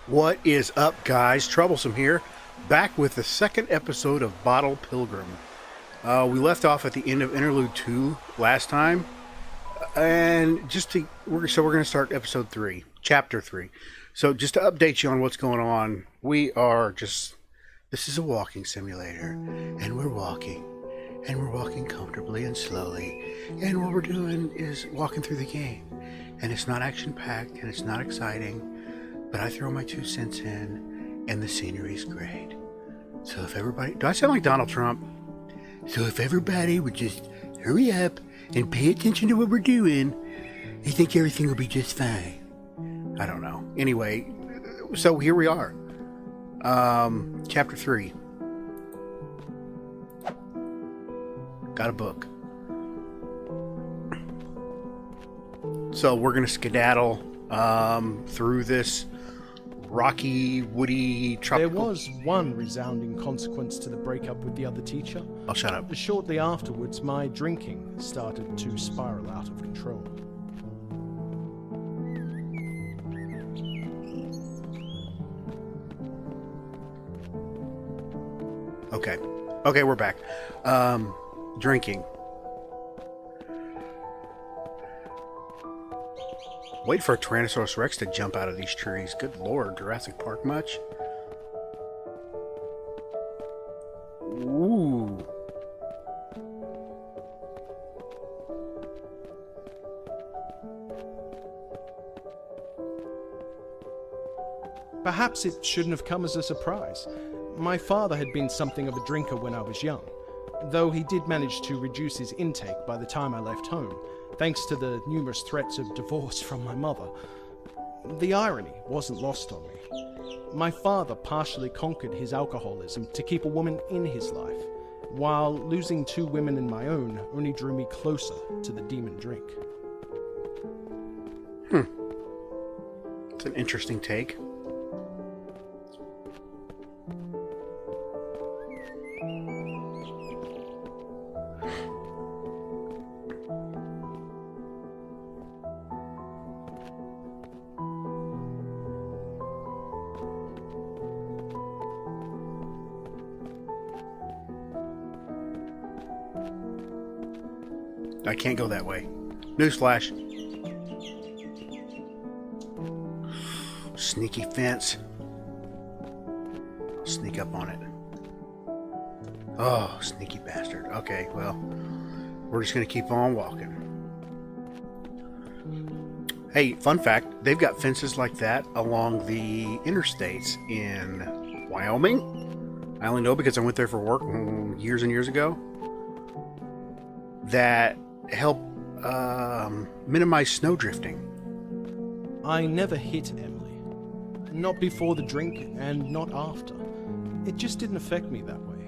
What is up, guys? Troublesome here, back with the second episode of Bottle Pilgrim. We left off at the end of Interlude 2 last time, and we're going to start episode 3, chapter 3. So just to update you on what's going on, this is a walking simulator, and we're walking comfortably and slowly, and what we're doing is walking through the game, and it's not action-packed, and it's not exciting, but I throw my 2 cents in, and the scenery's great. So if everybody... Do I sound like Donald Trump? So if everybody would just hurry up and pay attention to what we're doing, I think everything will be just fine. I don't know. Anyway, so here we are. Chapter 3. Got a book. So we're going to skedaddle through this rocky, woody, tropical... There was one resounding consequence to the breakup with the other teacher. Oh, shut up. Shortly afterwards, my drinking started to spiral out of control. Okay, we're back. Drinking. Wait for a Tyrannosaurus Rex to jump out of these trees. Good lord, Jurassic Park much? Ooh. Perhaps it shouldn't have come as a surprise. My father had been something of a drinker when I was young, though he did manage to reduce his intake by the time I left home, thanks to the numerous threats of divorce from my mother. The irony wasn't lost on me. My father partially conquered his alcoholism to keep a woman in his life, while losing 2 women in my own only drew me closer to the demon drink. It's an interesting take. I can't go that way. Newsflash. Sneaky fence. Sneak up on it. Oh, sneaky bastard. Okay, well, we're just going to keep on walking. Hey, fun fact, they've got fences like that along the interstates in Wyoming. I only know because I went there for work years and years ago. That help minimize snow drifting. I never hit Emily. Not before the drink and not after. It just didn't affect me that way.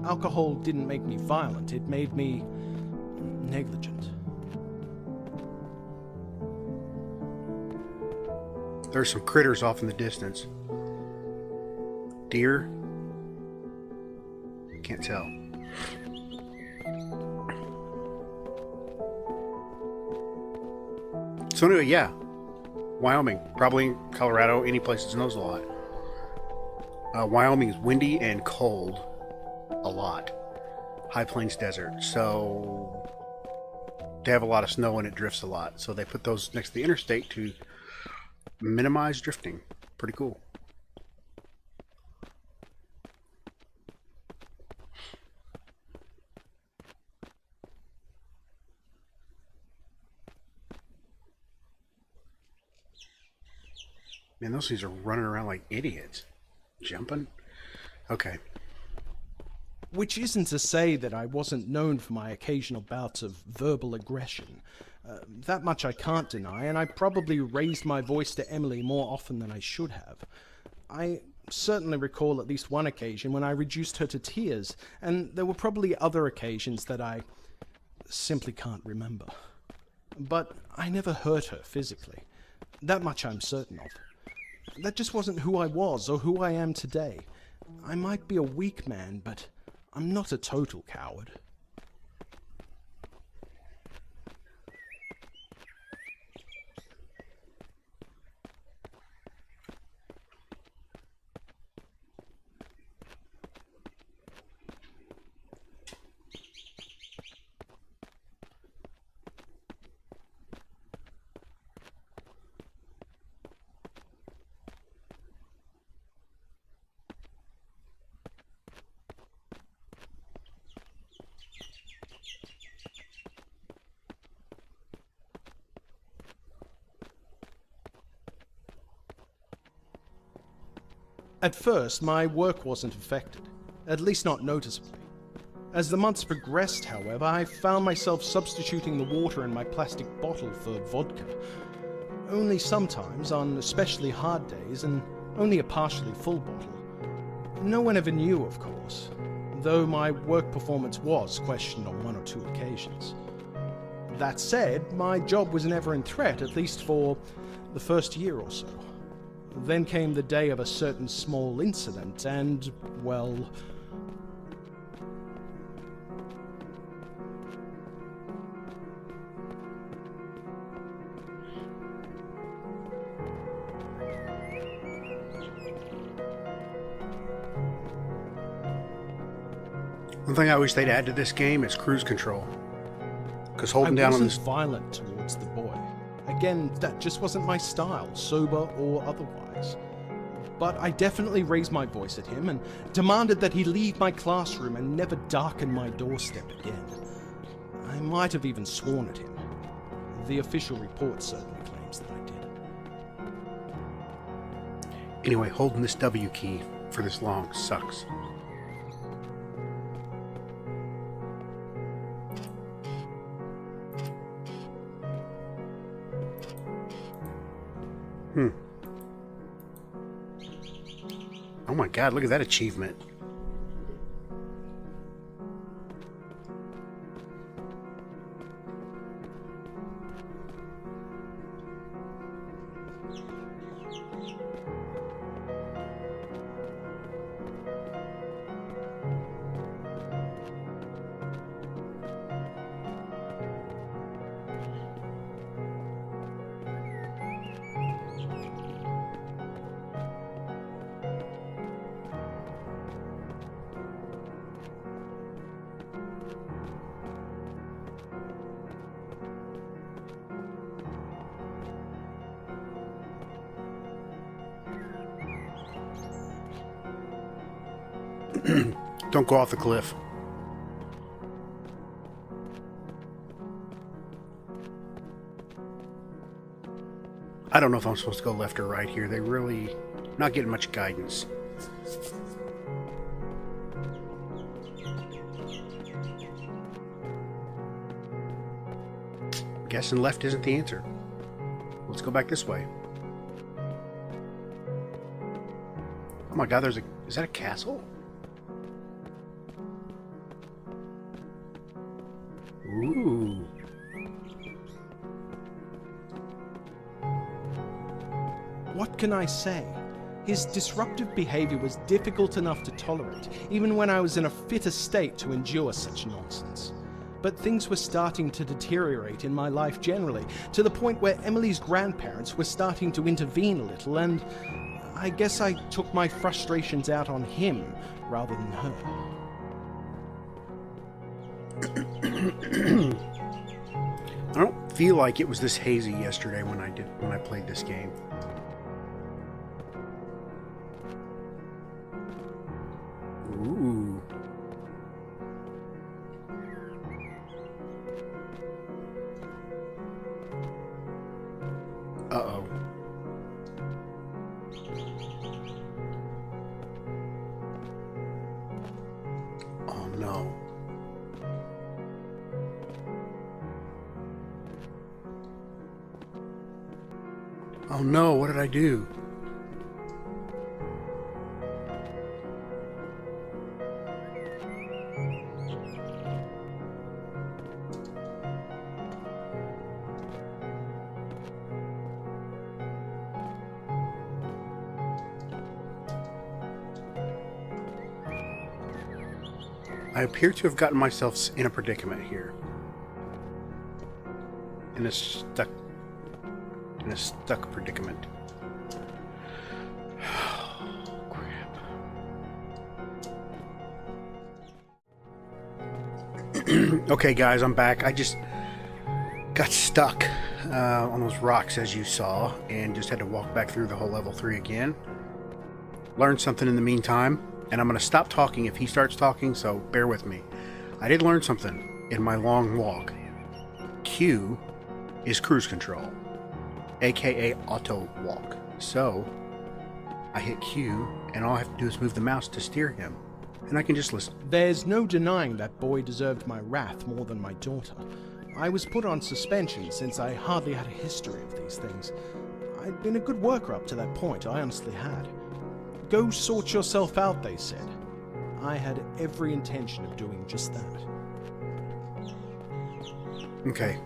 Alcohol didn't make me violent, it made me negligent. There's some critters off in the distance. Deer? Can't tell. So anyway, yeah, Wyoming, probably Colorado, any place that snows a lot. Wyoming is windy and cold a lot. High Plains desert, so they have a lot of snow and it drifts a lot. So they put those next to the interstate to minimize drifting. Pretty cool. Man, those things are running around like idiots. Jumping? Okay. Which isn't to say that I wasn't known for my occasional bouts of verbal aggression. That much I can't deny, and I probably raised my voice to Emily more often than I should have. I certainly recall at least one occasion when I reduced her to tears, and there were probably other occasions that I simply can't remember. But I never hurt her physically. That much I'm certain of. That just wasn't who I was or who I am today. I might be a weak man, but I'm not a total coward. At first, my work wasn't affected, at least not noticeably. As the months progressed, however, I found myself substituting the water in my plastic bottle for vodka. Only sometimes, on especially hard days, and only a partially full bottle. No one ever knew, of course, though my work performance was questioned on 1 or 2 occasions. That said, my job was never in threat, at least for the first year or so. Then came the day of a certain small incident, and, well... One thing I wish they'd add to this game is cruise control. Because holding I down on wasn't this... violent towards the boy. Again, that just wasn't my style, sober or otherwise. But I definitely raised my voice at him and demanded that he leave my classroom and never darken my doorstep again. I might have even sworn at him. The official report certainly claims that I did. Anyway, holding this W key for this long sucks. Oh my god, look at that achievement. Don't go off the cliff. I don't know if I'm supposed to go left or right here. They really not getting much guidance. Guessing left isn't the answer. Let's go back this way. Oh my god, is that a castle? Ooh. What can I say? His disruptive behavior was difficult enough to tolerate, even when I was in a fitter state to endure such nonsense. But things were starting to deteriorate in my life generally, to the point where Emily's grandparents were starting to intervene a little, and I guess I took my frustrations out on him rather than her. I don't feel like it was this hazy yesterday when I played this game. Ooh. Uh-oh. Oh no. Oh no, what did I do? I appear to have gotten myself in a predicament here. In a stuck predicament. Oh, crap. Okay, guys, I'm back. I just got stuck on those rocks, as you saw, and just had to walk back through the whole level 3 again. Learned something in the meantime, and I'm going to stop talking if he starts talking, so bear with me. I did learn something in my long walk. Q is cruise control, aka auto walk. So I hit Q and all I have to do is move the mouse to steer him, and I can just listen. There's no denying that boy deserved my wrath more than my daughter. I was put on suspension since I hardly had a history of these things. I'd been a good worker up to that point, I honestly had. Go sort yourself out, they said. I had every intention of doing just that. Okay.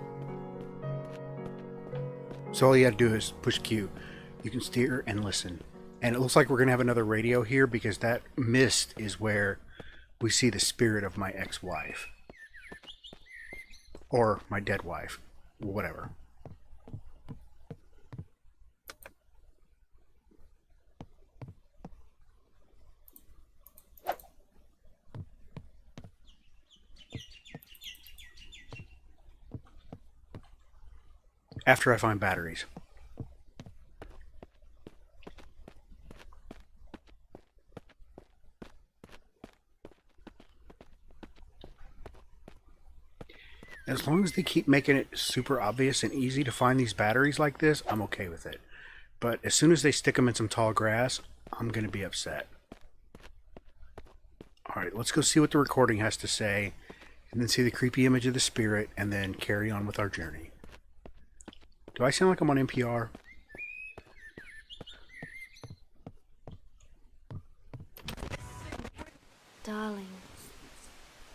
So all you gotta do is push Q. You can steer and listen. And it looks like we're gonna have another radio here because that mist is where we see the spirit of my ex-wife. Or my dead wife. Whatever. After I find batteries. As long as they keep making it super obvious and easy to find these batteries like this, I'm okay with it. But as soon as they stick them in some tall grass, I'm going to be upset. Alright, let's go see what the recording has to say, and then see the creepy image of the spirit, and then carry on with our journey. Do I sound like I'm on NPR? Darling,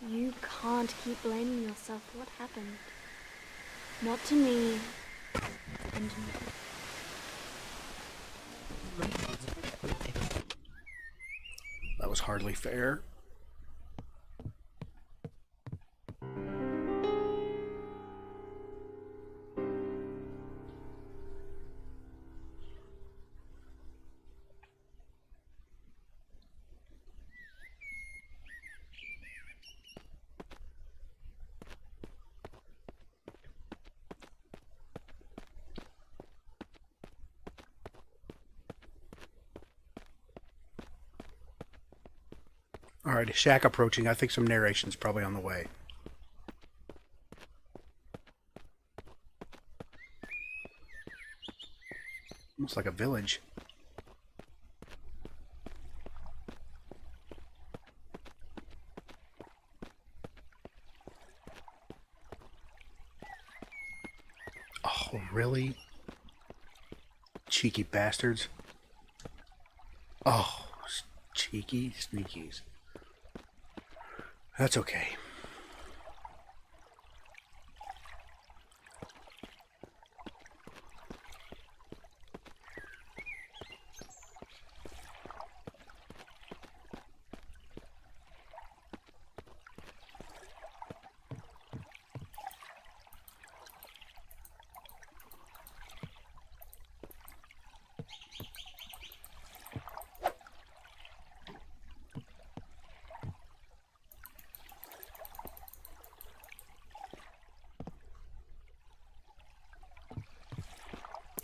you can't keep blaming yourself for what happened. Not to me, and me. That was hardly fair. Alright, shack approaching. I think some narration's probably on the way. Almost like a village. Oh, really? Cheeky bastards. Oh, cheeky sneakies. That's okay.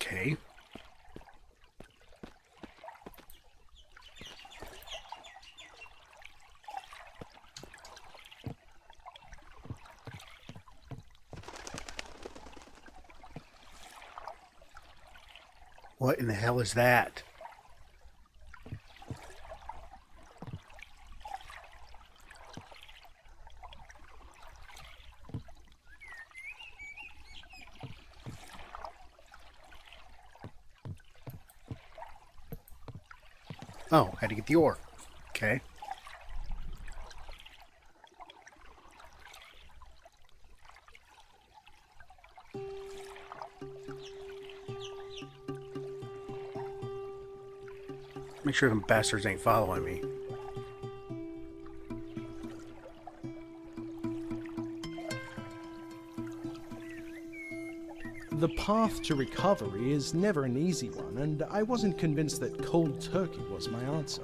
Okay. What in the hell is that? Oh, had to get the ore. Okay. Make sure them bastards ain't following me. The path to recovery is never an easy one, and I wasn't convinced that cold turkey was my answer.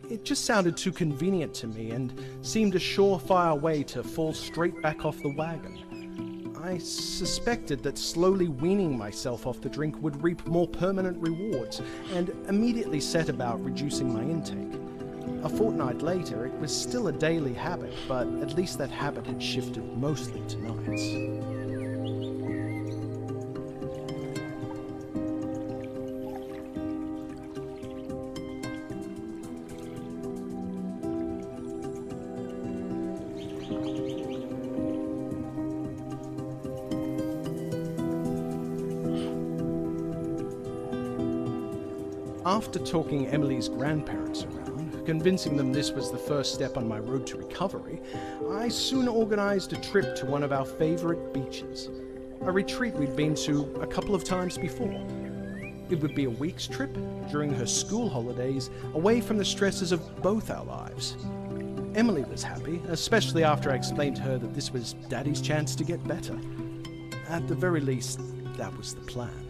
It just sounded too convenient to me and seemed a surefire way to fall straight back off the wagon. I suspected that slowly weaning myself off the drink would reap more permanent rewards, and immediately set about reducing my intake. A fortnight later, it was still a daily habit, but at least that habit had shifted mostly to nights. After talking Emily's grandparents around, convincing them this was the first step on my road to recovery, I soon organized a trip to one of our favorite beaches, a retreat we'd been to a couple of times before. It would be a week's trip during her school holidays, away from the stresses of both our lives. Emily was happy, especially after I explained to her that this was Daddy's chance to get better. At the very least, that was the plan.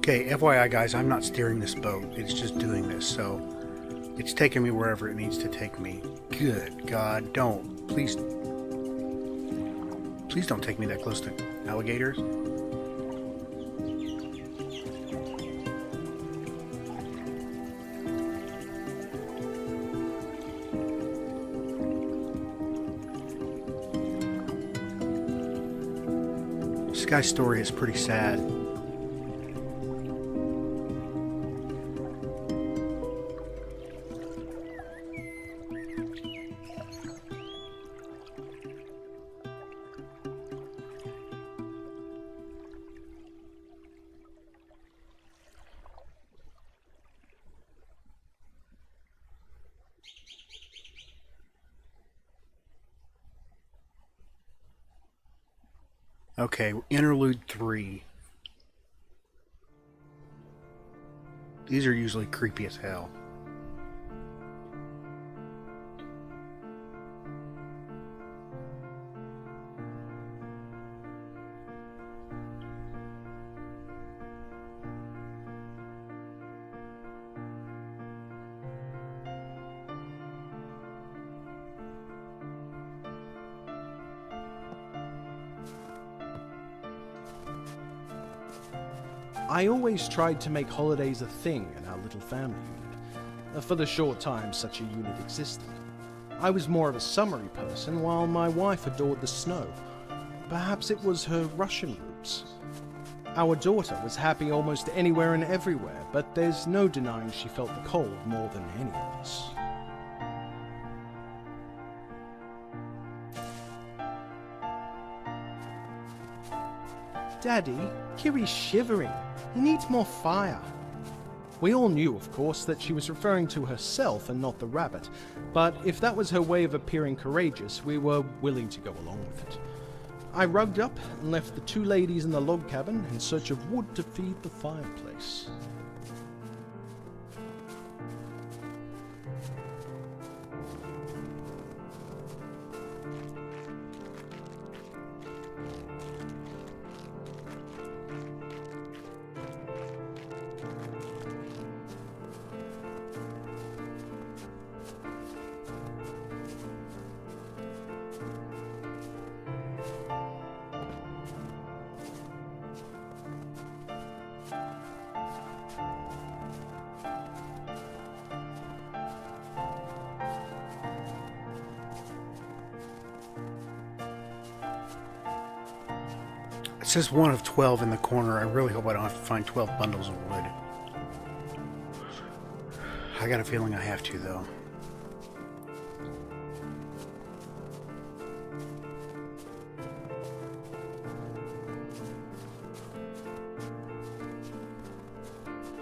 Okay, FYI guys, I'm not steering this boat. It's just doing this, so it's taking me wherever it needs to take me. Good God, don't. Please don't take me that close to alligators. This guy's story is pretty sad. Okay, interlude 3. These are usually creepy as hell. I always tried to make holidays a thing in our little family unit, for the short time such a unit existed. I was more of a summery person, while my wife adored the snow. Perhaps it was her Russian roots. Our daughter was happy almost anywhere and everywhere, but there's no denying she felt the cold more than any of us. Daddy, Kiri's shivering. He needs more fire. We all knew, of course, that she was referring to herself and not the rabbit, but if that was her way of appearing courageous, we were willing to go along with it. I rugged up and left the two ladies in the log cabin in search of wood to feed the fireplace. It says 1 of 12 in the corner. I really hope I don't have to find 12 bundles of wood. I got a feeling I have to, though.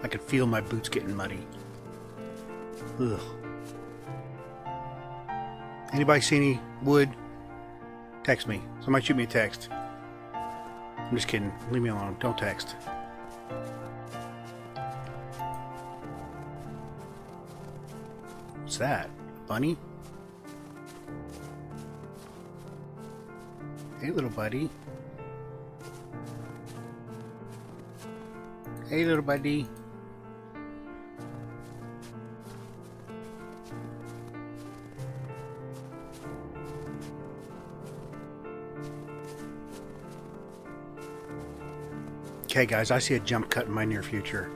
I could feel my boots getting muddy. Ugh. Anybody see any wood? Text me. Somebody shoot me a text. I'm just kidding. Leave me alone. Don't text. What's that? Bunny? Hey, little buddy. Hey, little buddy. Okay, guys, I see a jump cut in my near future.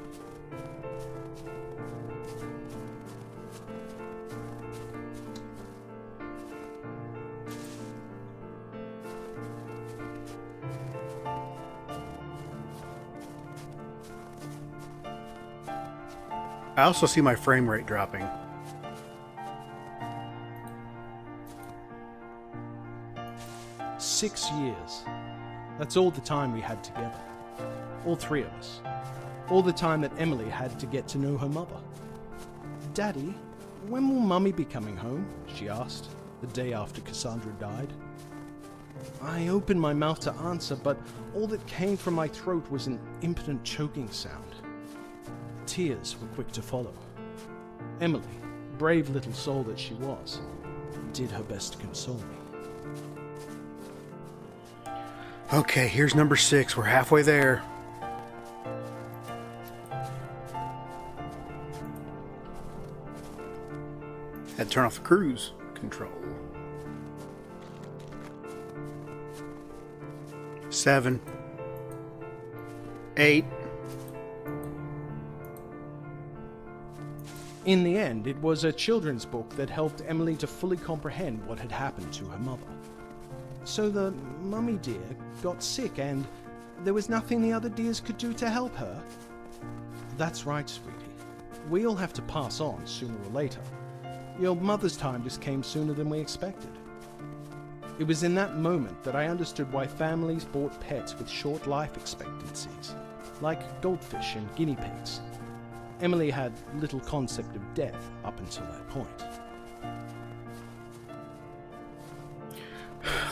I also see my frame rate dropping. "6 years. That's all the time we had together. All three of us. All the time that Emily had to get to know her mother. "Daddy, when will Mummy be coming home?" she asked, the day after Cassandra died. I opened my mouth to answer, but all that came from my throat was an impotent choking sound. Tears were quick to follow. Emily, brave little soul that she was, did her best to console me. Okay, here's number 6. We're halfway there. Had to turn off the cruise control. 7, 8. In the end, it was a children's book that helped Emily to fully comprehend what had happened to her mother. So the mummy dear got sick and there was nothing the other dears could do to help her? That's right, sweetie. We all have to pass on sooner or later. Your mother's time just came sooner than we expected. It was in that moment that I understood why families bought pets with short life expectancies, like goldfish and guinea pigs. Emily had little concept of death up until that point.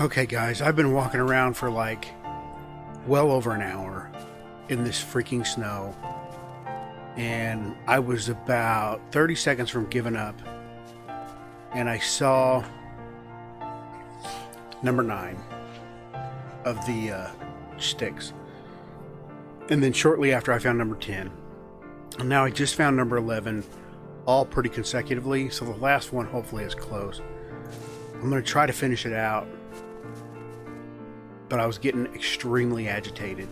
Okay, guys, I've been walking around for like well over an hour in this freaking snow, and I was about 30 seconds from giving up, and I saw number 9 of the sticks, and then shortly after I found number 10, and now I just found number 11, all pretty consecutively, so the last one hopefully is close. I'm going to try to finish it out, but I was getting extremely agitated.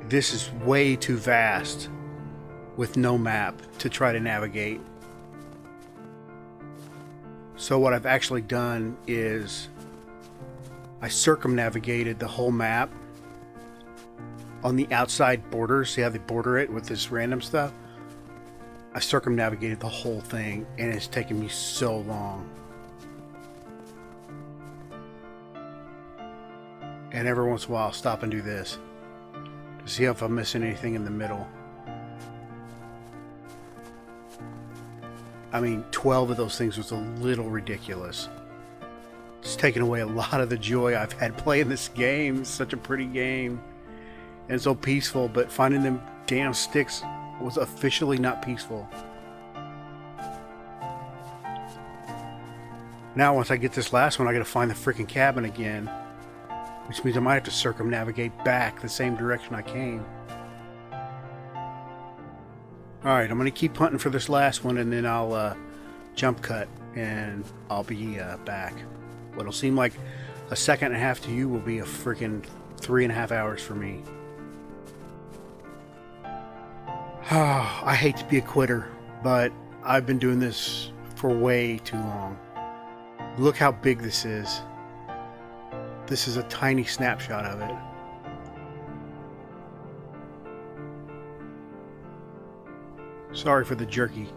This is way too vast with no map to try to navigate. So what I've actually done is I circumnavigated the whole map on the outside borders. See how they border it with this random stuff? I circumnavigated the whole thing, and it's taken me so long. And every once in a while I'll stop and do this to see if I'm missing anything in the middle. I mean, 12 of those things was a little ridiculous. It's taken away a lot of the joy I've had playing this game. It's such a pretty game and so peaceful, but finding them damn sticks was officially not peaceful. Now once I get this last one, I gotta find the freaking cabin again, which means I might have to circumnavigate back the same direction I came. Alright, I'm going to keep hunting for this last one, and then I'll jump cut, and I'll be back. What'll seem like a second and a half to you will be a freaking 3.5 hours for me. I hate to be a quitter, but I've been doing this for way too long. Look how big this is. This is a tiny snapshot of it. Sorry for the jerkiness.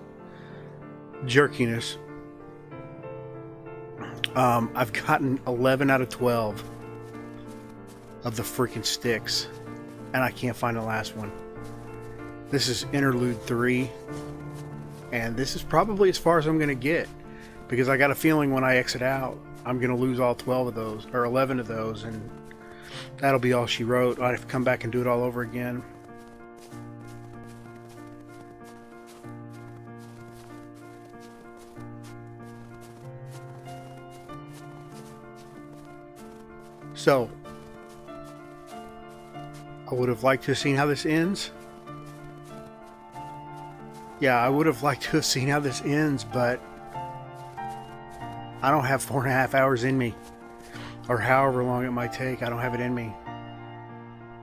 I've gotten 11 out of 12 of the freaking sticks, and I can't find the last one. This is interlude 3, and this is probably as far as I'm going to get, because I got a feeling when I exit out, I'm going to lose all 12 of those, or 11 of those, and that'll be all she wrote. I have to come back and do it all over again. So, I would have liked to have seen how this ends. Yeah, I would have liked to have seen how this ends, but I don't have 4.5 hours in me, or however long it might take. I don't have it in me.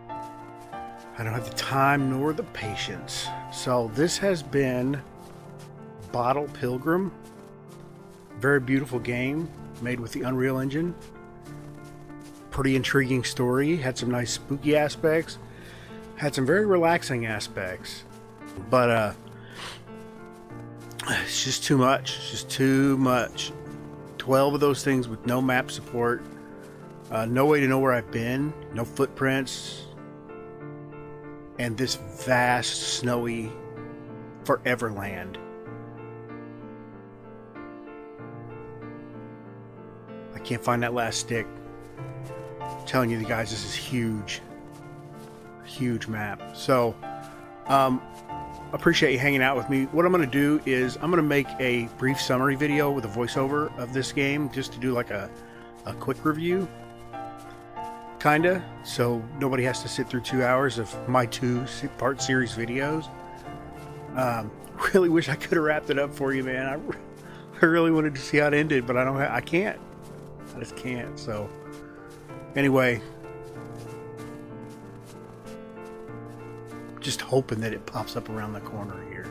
I don't have the time nor the patience. So this has been Bottle Pilgrim. Very beautiful game made with the Unreal Engine. Pretty intriguing story. Had some nice spooky aspects. Had some very relaxing aspects. But it's just too much. It's just too much. 12 of those things with no map support. No way to know where I've been. No footprints. And this vast, snowy forever land. I can't find that last stick. I'm telling you guys, this is huge. Huge map. So, appreciate you hanging out with me. What I'm going to do is I'm going to make a brief summary video with a voiceover of this game, just to do like a quick review, kinda, so nobody has to sit through 2 hours of my 2-part series videos. Really wish I could have wrapped it up for you, man. I really wanted to see how it ended, but I can't. I just can't. So anyway, just hoping that it pops up around the corner here.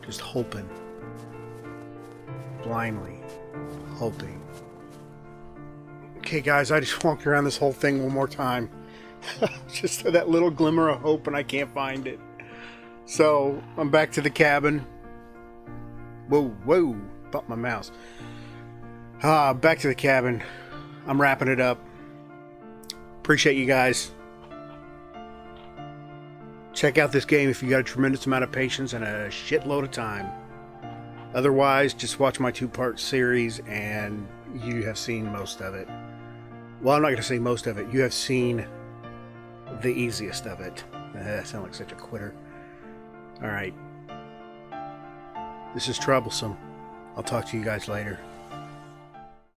Just hoping. Blindly hoping. Okay, guys, I just walked around this whole thing one more time. Just that little glimmer of hope, and I can't find it. So, I'm back to the cabin. Whoa, bumped my mouse. Back to the cabin. I'm wrapping it up. Appreciate you guys. Check out this game if you got a tremendous amount of patience and a shitload of time. Otherwise, just watch my 2-part series and you have seen most of it. Well, I'm not going to say most of it. You have seen the easiest of it. I sound like such a quitter. Alright. This is Troublesome. I'll talk to you guys later.